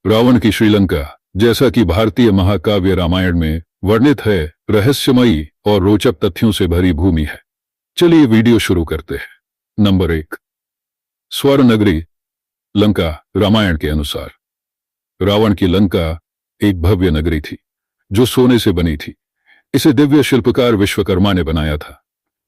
रावण की श्रीलंका, जैसा कि भारतीय महाकाव्य रामायण में वर्णित है, रहस्यमयी और रोचक तथ्यों से भरी भूमि है। चलिए वीडियो शुरू करते हैं। नंबर 1, स्वर्ण नगरी लंका। रामायण के अनुसार रावण की लंका एक भव्य नगरी थी जो सोने से बनी थी। इसे दिव्य शिल्पकार विश्वकर्मा ने बनाया था।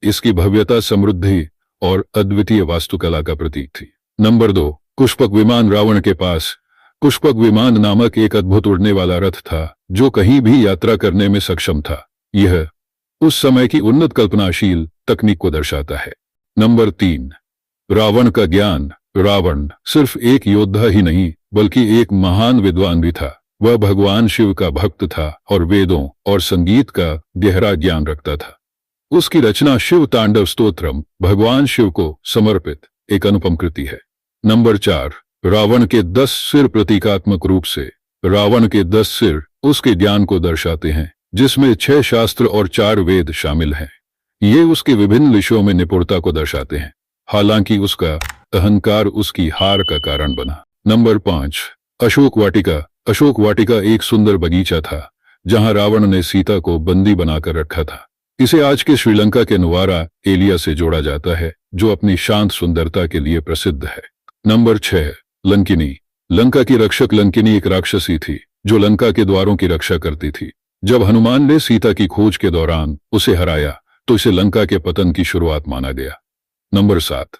इसकी भव्यता समृद्धि और अद्वितीय वास्तुकला का प्रतीक थी। नंबर 2, पुष्पक विमान। रावण के पास पुष्पक विमान नामक एक अद्भुत उड़ने वाला रथ था जो कहीं भी यात्रा करने में सक्षम था। यह उस समय की उन्नत कल्पनाशील तकनीक को दर्शाता है। नंबर 3, रावण का ज्ञान। रावण सिर्फ एक योद्धा ही नहीं बल्कि एक महान विद्वान भी था। वह भगवान शिव का भक्त था और वेदों और संगीत का गहरा ज्ञान रखता था। उसकी रचना शिव तांडव स्तोत्रम भगवान शिव को समर्पित एक अनुपम कृति है। नंबर 4, रावण के 10 सिर। प्रतीकात्मक रूप से रावण के 10 सिर उसके ज्ञान को दर्शाते हैं, जिसमें 6 शास्त्र और 4 वेद शामिल हैं। ये उसके विभिन्न विषयों में निपुणता को दर्शाते हैं। हालांकि उसका अहंकार उसकी हार का कारण बना। नंबर 5, अशोक वाटिका। अशोक वाटिका एक सुंदर बगीचा था जहां रावण ने सीता को बंदी बनाकर रखा था। इसे आज के श्रीलंका के नुवारा एलिया से जोड़ा जाता है, जो अपनी शांत सुंदरता के लिए प्रसिद्ध है। नंबर 6, लंकिनी। लंका की रक्षक लंकिनी एक राक्षसी थी जो लंका के द्वारों की रक्षा करती थी। जब हनुमान ने सीता की खोज के दौरान उसे हराया तो इसे लंका के पतन की शुरुआत माना गया। नंबर 7,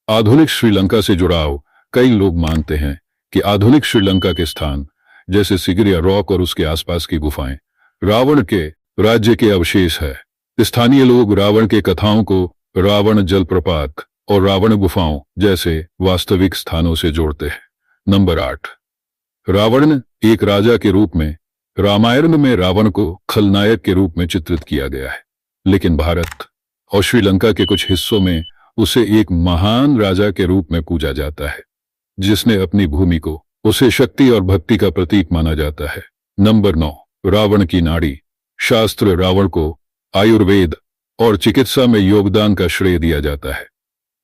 आधुनिक श्रीलंका से जुड़ाव। कई लोग मानते हैं कि आधुनिक श्रीलंका के स्थान जैसे सिगिरिया रॉक और उसके आसपास की गुफाएं रावण के राज्य के अवशेष है। स्थानीय लोग रावण के कथाओं को रावण जलप्रपात और रावण गुफाओं जैसे वास्तविक स्थानों से जोड़ते हैं। नंबर 8, रावण एक राजा के रूप में। रामायण में रावण को खलनायक के रूप में चित्रित किया गया है, लेकिन भारत और श्रीलंका के कुछ हिस्सों में उसे एक महान राजा के रूप में पूजा जाता है, जिसने अपनी भूमि को उसे शक्ति और भक्ति का प्रतीक माना जाता है। नंबर 9, रावण की नाड़ी। शास्त्र रावण को आयुर्वेद और चिकित्सा में योगदान का श्रेय दिया जाता है।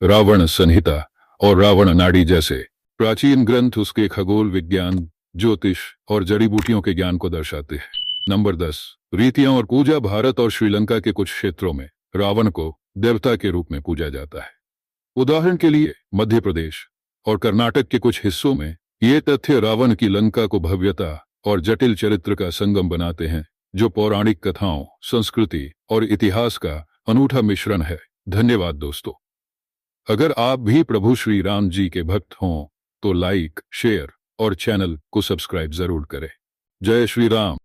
रावण संहिता और रावण नाड़ी जैसे प्राचीन ग्रंथ उसके खगोल विज्ञान, ज्योतिष और जड़ी बूटियों के ज्ञान को दर्शाते हैं। नंबर 10, रीतियां और पूजा। भारत और श्रीलंका के कुछ क्षेत्रों में रावण को देवता के रूप में पूजा जाता है। उदाहरण के लिए मध्य प्रदेश और कर्नाटक के कुछ हिस्सों में ये तथ्य रावण की लंका को भव्यता और जटिल चरित्र का संगम बनाते हैं, जो पौराणिक कथाओं, संस्कृति और इतिहास का अनूठा मिश्रण है। धन्यवाद दोस्तों। अगर आप भी प्रभु श्री राम जी के भक्त हों तो लाइक, शेयर और चैनल को सब्सक्राइब जरूर करें। जय श्री राम।